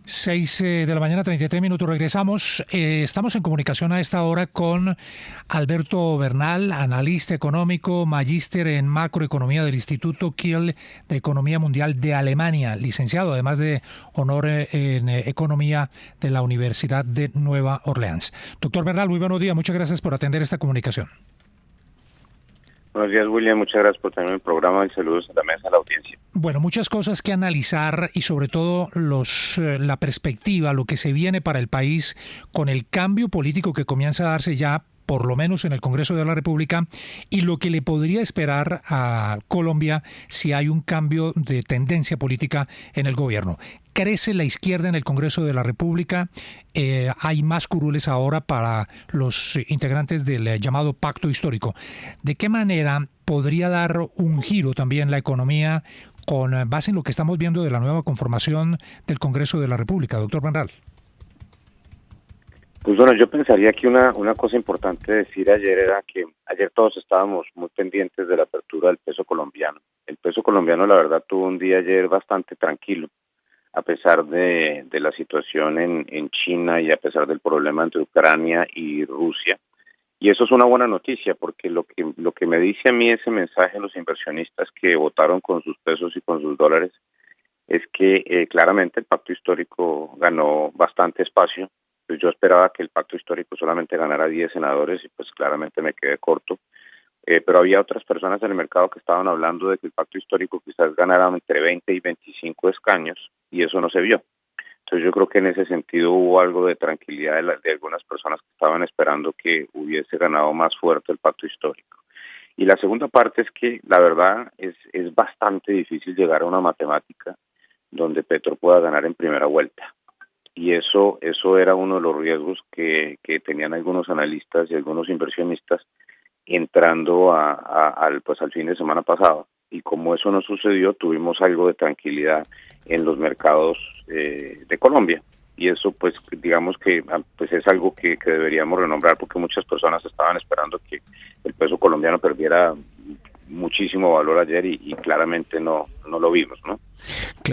6 de la mañana, 33 minutos. Regresamos. Estamos en comunicación a esta hora con Alberto Bernal, analista económico, magíster en macroeconomía del Instituto Kiel de Economía Mundial de Alemania, licenciado además de honor en economía de la Universidad de Nueva Orleans. Doctor Bernal, muy buenos días. Muchas gracias por atender esta comunicación. Buenos días, William. Muchas gracias por tener el programa y saludos a la mesa, a la audiencia. Bueno, muchas cosas que analizar y sobre todo la perspectiva, lo que se viene para el país con el cambio político que comienza a darse ya por lo menos en el Congreso de la República, y lo que le podría esperar a Colombia si hay un cambio de tendencia política en el gobierno. Crece la izquierda en el Congreso de la República, hay más curules ahora para los integrantes del llamado Pacto Histórico. ¿De qué manera podría dar un giro también la economía con base en lo que estamos viendo de la nueva conformación del Congreso de la República, doctor Bernal? Pues bueno, yo pensaría que una cosa importante de decir ayer era que ayer todos estábamos muy pendientes de la apertura del peso colombiano. El peso colombiano, la verdad, tuvo un día ayer bastante tranquilo, a pesar de la situación en China y a pesar del problema entre Ucrania y Rusia. Y eso es una buena noticia, porque lo que me dice a mí ese mensaje a los inversionistas que votaron con sus pesos y con sus dólares es que claramente el pacto histórico ganó bastante espacio. Pues yo esperaba que el pacto histórico solamente ganara 10 senadores y pues claramente me quedé corto. Pero había otras personas en el mercado que estaban hablando de que el pacto histórico quizás ganara entre 20 y 25 escaños y eso no se vio. Entonces yo creo que en ese sentido hubo algo de tranquilidad de algunas personas que estaban esperando que hubiese ganado más fuerte el pacto histórico. Y la segunda parte es que la verdad es bastante difícil llegar a una matemática donde Petro pueda ganar en primera vuelta. Y eso era uno de los riesgos que tenían algunos analistas y algunos inversionistas entrando al fin de semana pasado. Y como eso no sucedió, tuvimos algo de tranquilidad en los mercados de Colombia. Y eso, pues, digamos que pues es algo que deberíamos renombrar, porque muchas personas estaban esperando que el peso colombiano perdiera muchísimo valor ayer y claramente no lo vimos, ¿no?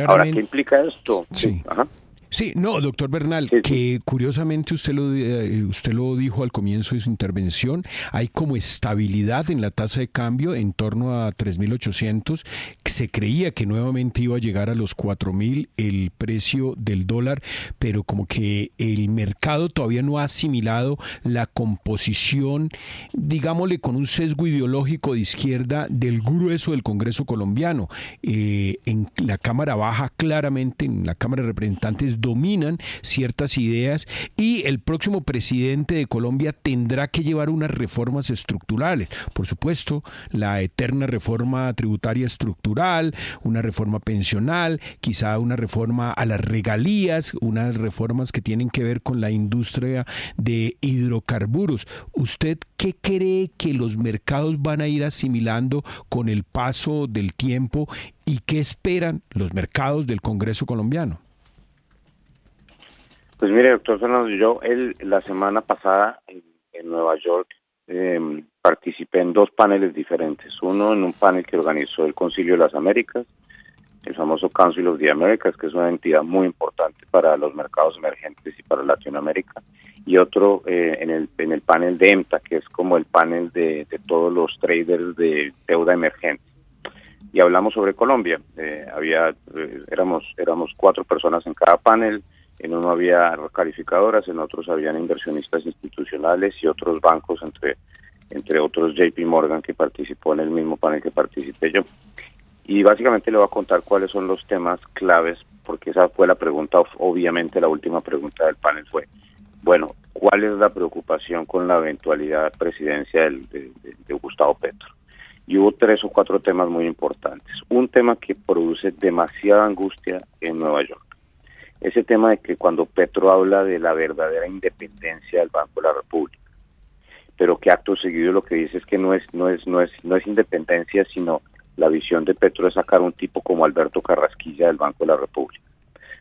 Ahora, ¿qué implica esto? Sí. Ajá. Sí, no, doctor Bernal, sí. Que curiosamente usted lo dijo al comienzo de su intervención, hay como estabilidad en la tasa de cambio en torno a 3.800. Se creía que nuevamente iba a llegar a los 4.000 el precio del dólar, pero como que el mercado todavía no ha asimilado la composición, digámosle con un sesgo ideológico de izquierda, del grueso del Congreso colombiano. En la Cámara Baja, claramente, en la Cámara de Representantes, dominan ciertas ideas y el próximo presidente de Colombia tendrá que llevar unas reformas estructurales. Por supuesto, la eterna reforma tributaria estructural, una reforma pensional, quizá una reforma a las regalías, unas reformas que tienen que ver con la industria de hidrocarburos. ¿Usted qué cree que los mercados van a ir asimilando con el paso del tiempo y qué esperan los mercados del Congreso colombiano? Pues mire, doctor Fernando, yo la semana pasada en Nueva York participé en 2 paneles diferentes. Uno en un panel que organizó el Concilio de las Américas, el famoso Council of the Americas, que es una entidad muy importante para los mercados emergentes y para Latinoamérica, y otro en el panel de EMTA, que es como el panel de todos los traders de deuda emergente. Y hablamos sobre Colombia. Éramos 4 personas en cada panel. En uno había calificadoras, en otros habían inversionistas institucionales y otros bancos, entre otros JP Morgan, que participó en el mismo panel que participé yo. Y básicamente le voy a contar cuáles son los temas claves, porque esa fue la pregunta, obviamente la última pregunta del panel fue, bueno, ¿cuál es la preocupación con la eventualidad presidencial de Gustavo Petro? Y hubo 3 o 4 temas muy importantes. Un tema que produce demasiada angustia en Nueva York. Ese tema de que cuando Petro habla de la verdadera independencia del Banco de la República, pero que acto seguido lo que dice es que no es independencia, sino la visión de Petro es sacar un tipo como Alberto Carrasquilla del Banco de la República,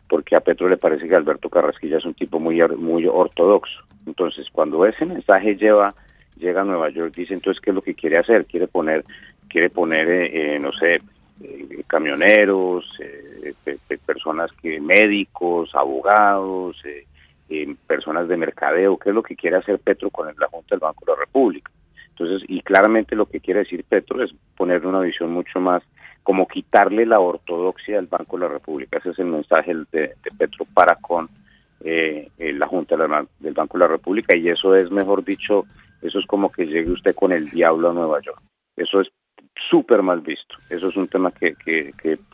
porque a Petro le parece que Alberto Carrasquilla es un tipo muy ortodoxo. Entonces, cuando ese mensaje llega a Nueva York, dice entonces qué es lo que quiere hacer, quiere poner no sé, camioneros, personas médicos, abogados, personas de mercadeo, qué es lo que quiere hacer Petro con la Junta del Banco de la República. Entonces, y claramente lo que quiere decir Petro es ponerle una visión mucho más, como quitarle la ortodoxia del Banco de la República. Ese es el mensaje de Petro para con la Junta del Banco de la República, y eso es, mejor dicho, eso es como que llegue usted con el diablo a Nueva York. Eso es súper mal visto. Eso es un tema que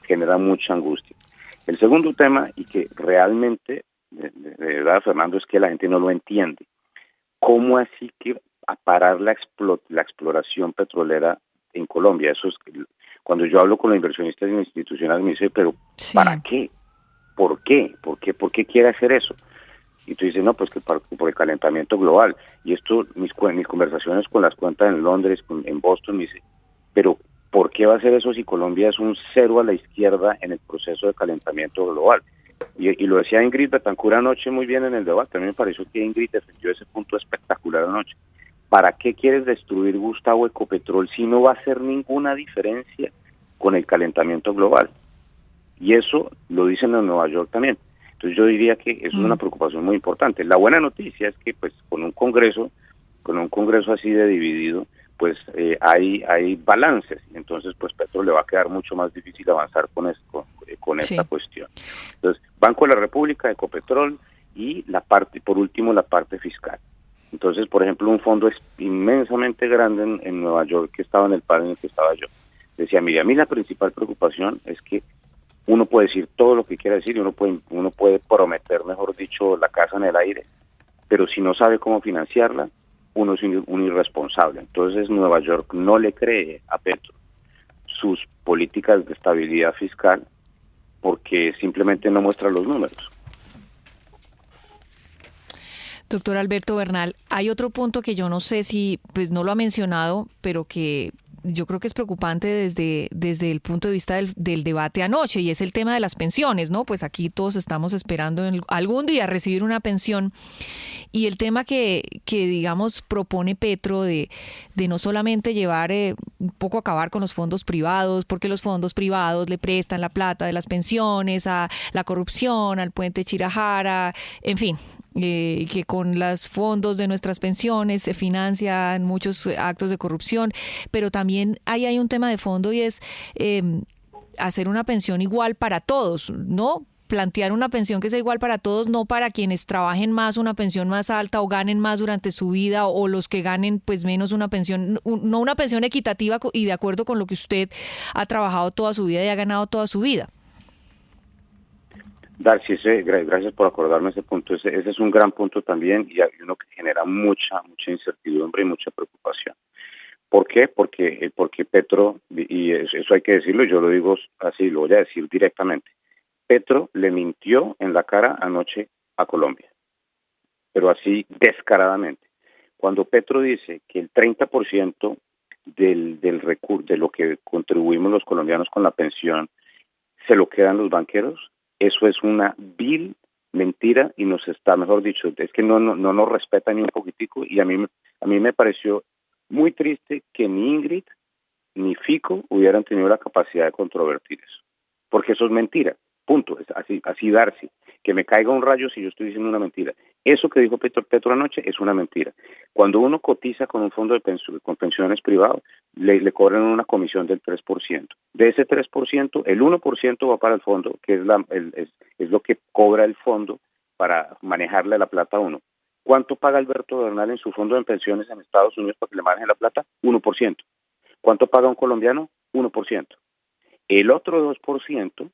genera mucha angustia. El segundo tema, y que realmente, de verdad, Fernando, es que la gente no lo entiende. ¿Cómo así que a parar la exploración petrolera en Colombia? Eso es, cuando yo hablo con los inversionistas institucionales me dicen, pero sí, ¿para qué? ¿Por qué? ¿Por qué quiere hacer eso? Y tú dices, no, pues que por el calentamiento global. Y esto, mis conversaciones con las cuentas en Londres, en Boston, me dicen, pero ¿por qué va a hacer eso si Colombia es un cero a la izquierda en el proceso de calentamiento global? Y lo decía Ingrid Betancourt anoche muy bien en el debate. A mí me pareció que Ingrid defendió ese punto espectacular anoche. ¿Para qué quieres destruir, Gustavo, Ecopetrol si no va a hacer ninguna diferencia con el calentamiento global? Y eso lo dicen en Nueva York también. Entonces yo diría que eso es una preocupación muy importante. La buena noticia es que pues con un congreso así de dividido, pues hay balances. Entonces pues Petro le va a quedar mucho más difícil avanzar con esta cuestión. Entonces, Banco de la República, Ecopetrol y por último la parte fiscal. Entonces, por ejemplo, un fondo inmensamente grande en Nueva York, que estaba en el panel en el que estaba yo, decía, mire, a mí la principal preocupación es que uno puede decir todo lo que quiera decir y uno puede prometer, mejor dicho, la casa en el aire, pero si no sabe cómo financiarla, uno es un irresponsable. Entonces Nueva York no le cree a Petro sus políticas de estabilidad fiscal porque simplemente no muestra los números. Doctor Alberto Bernal, hay otro punto que yo no sé si, pues no lo ha mencionado, pero que yo creo que es preocupante desde el punto de vista del debate anoche, y es el tema de las pensiones, ¿no? Pues aquí todos estamos esperando algún día recibir una pensión, y el tema que digamos propone Petro de no solamente llevar un poco acabar con los fondos privados, porque los fondos privados le prestan la plata de las pensiones a la corrupción, al puente Chirajara, en fin, que con los fondos de nuestras pensiones se financian muchos actos de corrupción, pero también hay un tema de fondo, y es hacer una pensión igual para todos, ¿no? Plantear una pensión que sea igual para todos, no para quienes trabajen más una pensión más alta o ganen más durante su vida, o los que ganen pues menos una pensión, no una pensión equitativa y de acuerdo con lo que usted ha trabajado toda su vida y ha ganado toda su vida. Darcy, gracias por acordarme ese punto. Ese es un gran punto también, y hay uno que genera mucha incertidumbre y mucha preocupación. ¿Por qué? Porque Petro, y eso hay que decirlo, yo lo digo así, lo voy a decir directamente, Petro le mintió en la cara anoche a Colombia, pero así descaradamente. Cuando Petro dice que el 30% del recurso, de lo que contribuimos los colombianos con la pensión, se lo quedan los banqueros, eso es una vil mentira, y nos está, mejor dicho, es que no nos respeta ni un poquitico, y a mí me pareció muy triste que ni Ingrid ni Fico hubieran tenido la capacidad de controvertir eso, porque eso es mentira, punto. Es así Darcy, que me caiga un rayo si yo estoy diciendo una mentira. Eso que dijo Petro anoche es una mentira. Cuando uno cotiza con un fondo con pensiones privados, le cobran una comisión del 3%. De ese 3%, el 1% va para el fondo, que es lo que cobra el fondo para manejarle la plata a uno. ¿Cuánto paga Alberto Bernal en su fondo de pensiones en Estados Unidos para que le manejen la plata? 1%. ¿Cuánto paga un colombiano? 1%. El otro 2%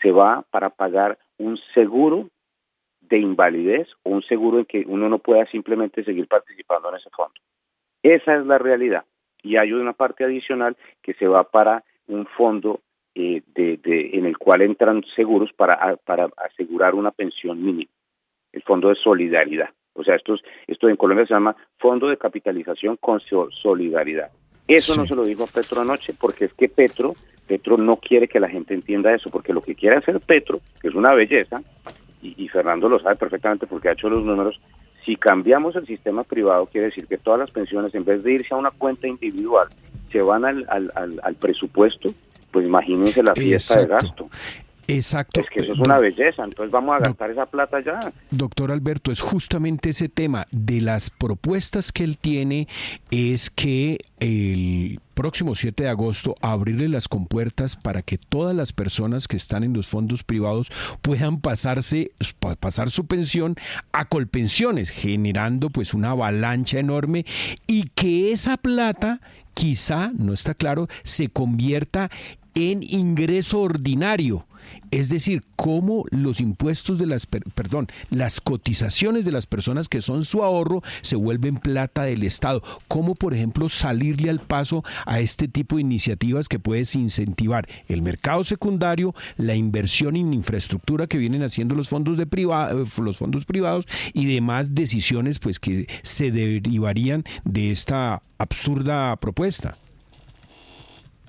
se va para pagar un seguro de invalidez, o un seguro en que uno no pueda simplemente seguir participando en ese fondo. Esa es la realidad. Y hay una parte adicional que se va para un fondo en el cual entran seguros para asegurar una pensión mínima, el fondo de solidaridad. O sea, esto en Colombia se llama Fondo de Capitalización con Solidaridad. Eso sí. No se lo dijo a Petro anoche, porque es que Petro no quiere que la gente entienda eso, porque lo que quiere hacer Petro, que es una belleza, y Fernando lo sabe perfectamente porque ha hecho los números, si cambiamos el sistema privado, quiere decir que todas las pensiones, en vez de irse a una cuenta individual, se van al presupuesto, pues imagínense la fiesta de gasto. Exacto. Es que eso es una belleza, entonces vamos a gastar esa plata ya. Doctor Alberto, es justamente ese tema. De las propuestas que él tiene es que el próximo 7 de agosto abrirle las compuertas para que todas las personas que están en los fondos privados puedan pasar su pensión a Colpensiones, generando pues una avalancha enorme, y que esa plata quizá, no está claro, se convierta en ingreso ordinario. Es decir, cómo los impuestos de las cotizaciones de las personas que son su ahorro se vuelven plata del Estado. Cómo, por ejemplo, salirle al paso a este tipo de iniciativas que puedes incentivar el mercado secundario, la inversión en infraestructura que vienen haciendo los fondos privados y demás decisiones pues que se derivarían de esta absurda propuesta.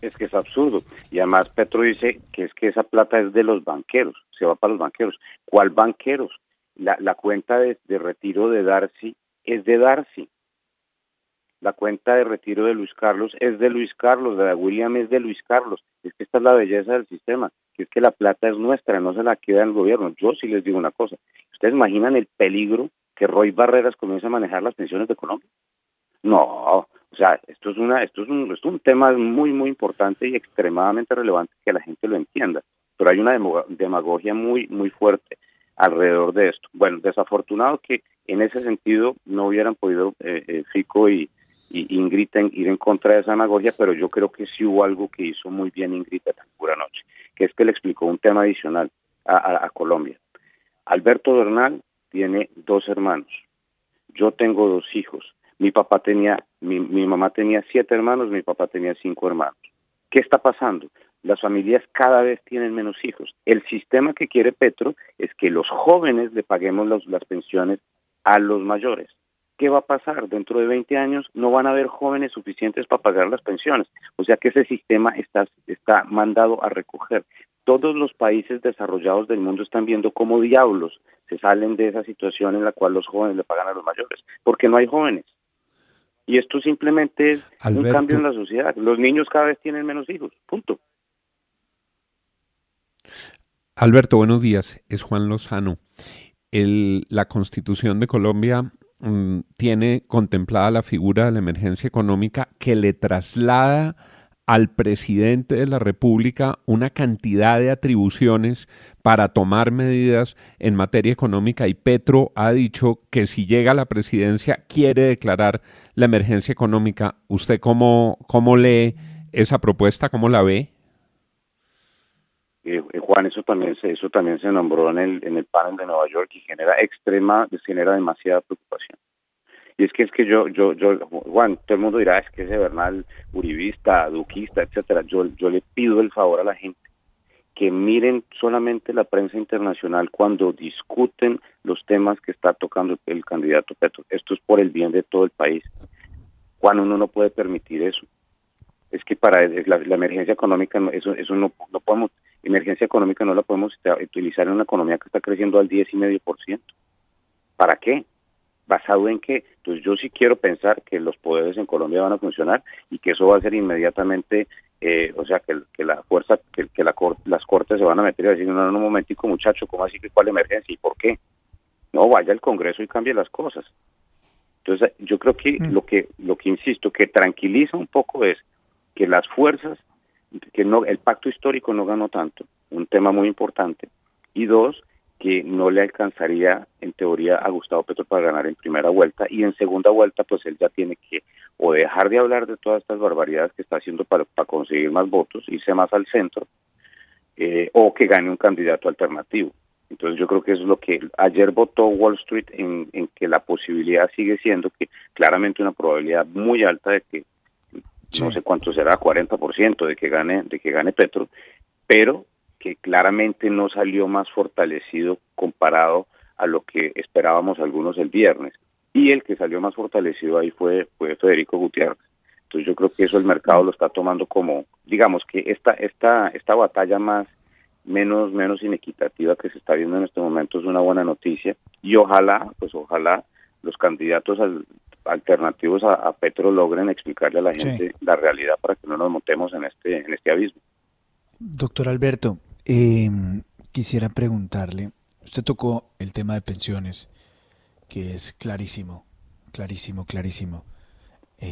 Es que es absurdo. Y además Petro dice que es que esa plata es de los banqueros, se va para los banqueros. ¿Cuál banqueros? La cuenta de retiro de Darcy es de Darcy. La cuenta de retiro de Luis Carlos es de Luis Carlos, la de William es de Luis Carlos. Es que esta es la belleza del sistema, que es que la plata es nuestra, no se la queda el gobierno. Yo sí les digo una cosa. ¿Ustedes imaginan el peligro que Roy Barreras comience a manejar las pensiones de Colombia? No. O sea, esto es un tema muy, muy importante y extremadamente relevante que la gente lo entienda. Pero hay una demagogia muy, muy fuerte alrededor de esto. Bueno, desafortunado que en ese sentido no hubieran podido Fico y Ingrid ir en contra de esa demagogia, pero yo creo que sí hubo algo que hizo muy bien Ingrid pura noche, que es que le explicó un tema adicional a Colombia. Alberto Bernal tiene 2 hermanos. Yo tengo 2 hijos. Mi mamá tenía 7 hermanos, mi papá tenía 5 hermanos. ¿Qué está pasando? Las familias cada vez tienen menos hijos. El sistema que quiere Petro es que los jóvenes le paguemos las pensiones a los mayores. ¿Qué va a pasar? Dentro de 20 años no van a haber jóvenes suficientes para pagar las pensiones. O sea que ese sistema está mandado a recoger. Todos los países desarrollados del mundo están viendo cómo diablos se salen de esa situación en la cual los jóvenes le pagan a los mayores, porque no hay jóvenes. Y esto simplemente es un cambio en la sociedad. Los niños cada vez tienen menos hijos, punto. Alberto, buenos días. Es Juan Lozano. La Constitución de Colombia tiene contemplada la figura de la emergencia económica que le traslada al presidente de la República una cantidad de atribuciones para tomar medidas en materia económica, y Petro ha dicho que si llega a la presidencia quiere declarar la emergencia económica. ¿Usted cómo lee esa propuesta? ¿Cómo la ve? Juan, eso también se nombró en el panel de Nueva York y genera demasiada preocupación. Y es que yo, Juan, todo el mundo dirá, es que ese Bernal uribista, duquista, etcétera. Yo le pido el favor a la gente que miren solamente la prensa internacional cuando discuten los temas que está tocando el candidato Petro. Esto es por el bien de todo el país. Juan, uno no puede permitir eso. Es que para la emergencia económica, eso no podemos, emergencia económica no la podemos utilizar en una economía que está creciendo al 10,5%. ¿Para qué? ¿Basado en qué? Entonces yo sí quiero pensar que los poderes en Colombia van a funcionar y que eso va a ser inmediatamente, o sea, que la fuerza, que las cortes se van a meter y decir, no, un momentico muchacho, ¿cómo así que cuál emergencia y por qué? No, vaya al Congreso y cambie las cosas. Entonces yo creo que lo que insisto, que tranquiliza un poco es que las fuerzas, el pacto histórico no ganó tanto, un tema muy importante, y 2, que no le alcanzaría en teoría a Gustavo Petro para ganar en primera vuelta, y en segunda vuelta pues él ya tiene que o dejar de hablar de todas estas barbaridades que está haciendo para conseguir más votos, irse más al centro, o que gane un candidato alternativo. Entonces yo creo que eso es lo que ayer votó Wall Street en que la posibilidad sigue siendo que claramente una probabilidad muy alta de que no sé cuánto será, 40% de que gane Petro, pero que claramente no salió más fortalecido comparado a lo que esperábamos algunos el viernes. Y el que salió más fortalecido ahí fue Federico Gutiérrez. Entonces yo creo que eso el mercado lo está tomando como, digamos que esta batalla menos inequitativa que se está viendo en este momento es una buena noticia, y ojalá los candidatos alternativos a Petro logren explicarle a la gente la realidad para que no nos montemos en este abismo. Doctor Alberto, quisiera preguntarle, usted tocó el tema de pensiones, que es clarísimo, clarísimo, clarísimo.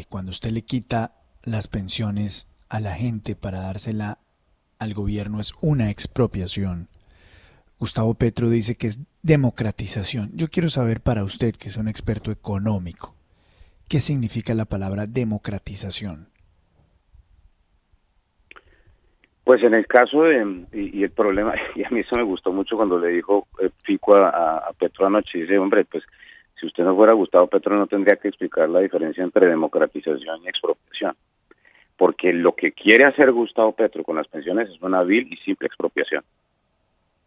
Cuando usted le quita las pensiones a la gente para dársela al gobierno es una expropiación. Gustavo Petro dice que es democratización. Yo quiero saber para usted, que es un experto económico, ¿qué significa la palabra democratización? Pues en el caso y el problema, y a mí eso me gustó mucho cuando le dijo Fico a Petro anoche, dice, hombre, pues si usted no fuera Gustavo Petro no tendría que explicar la diferencia entre democratización y expropiación, porque lo que quiere hacer Gustavo Petro con las pensiones es una vil y simple expropiación,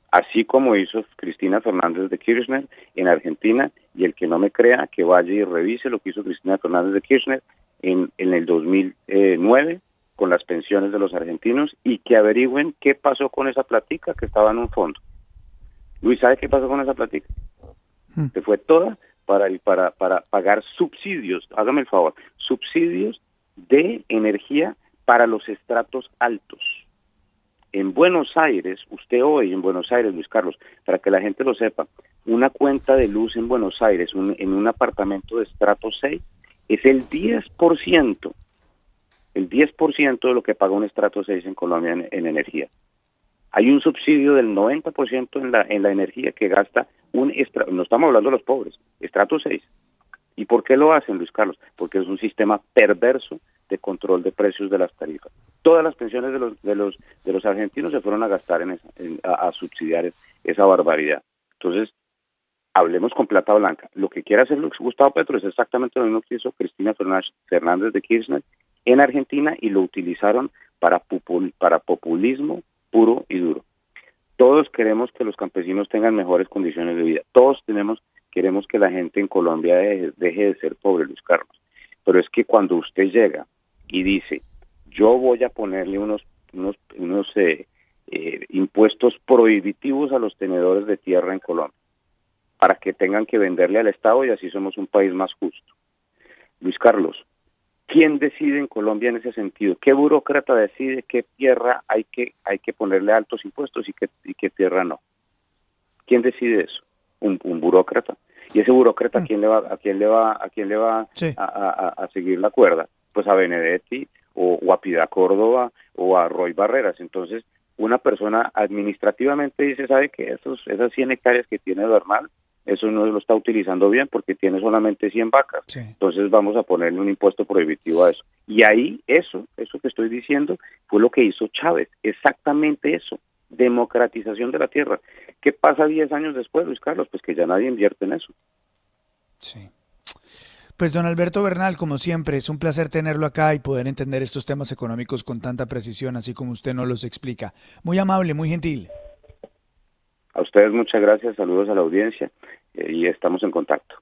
así como hizo Cristina Fernández de Kirchner en Argentina, y el que no me crea que vaya y revise lo que hizo Cristina Fernández de Kirchner en el 2009 con las pensiones de los argentinos, y que averigüen qué pasó con esa platica que estaba en un fondo. Luis, ¿sabe qué pasó con esa platica? Se fue toda para pagar subsidios, hágame el favor, subsidios de energía para los estratos altos. En Buenos Aires, usted hoy en Buenos Aires, Luis Carlos, para que la gente lo sepa, una cuenta de luz en Buenos Aires, en un apartamento de estrato 6, es el 10% de lo que paga un estrato 6 en Colombia en energía. Hay un subsidio del 90% en la energía que gasta no estamos hablando de los pobres, estrato 6. ¿Y por qué lo hacen, Luis Carlos? Porque es un sistema perverso de control de precios de las tarifas. Todas las pensiones de los argentinos se fueron a gastar a subsidiar esa barbaridad. Entonces, hablemos con plata blanca. Lo que quiere hacer Gustavo Petro es exactamente lo mismo que hizo Cristina Fernández de Kirchner en Argentina, y lo utilizaron para populismo puro y duro. Todos queremos que los campesinos tengan mejores condiciones de vida. Todos queremos que la gente en Colombia deje de ser pobre, Luis Carlos. Pero es que cuando usted llega y dice, yo voy a ponerle unos impuestos prohibitivos a los tenedores de tierra en Colombia, para que tengan que venderle al Estado y así somos un país más justo. Luis Carlos, ¿quién decide en Colombia en ese sentido? ¿Qué burócrata decide qué tierra hay que ponerle altos impuestos y qué tierra no? ¿Quién decide eso? Un burócrata. ¿Y ese burócrata a quién le va Sí. a seguir la cuerda? Pues a Benedetti o a Pida Córdoba o a Roy Barreras. Entonces, una persona administrativamente dice, ¿sabe qué? Esas 100 hectáreas que tiene Bernal, eso no lo está utilizando bien porque tiene solamente 100 vacas. Sí. Entonces vamos a ponerle un impuesto prohibitivo a eso. Y ahí eso que estoy diciendo fue lo que hizo Chávez, exactamente eso, democratización de la tierra. ¿Qué pasa 10 años después, Luis Carlos? Pues que ya nadie invierte en eso. Sí. Pues don Alberto Bernal, como siempre, es un placer tenerlo acá y poder entender estos temas económicos con tanta precisión, así como usted nos los explica. Muy amable, muy gentil. A ustedes muchas gracias, saludos a la audiencia y estamos en contacto.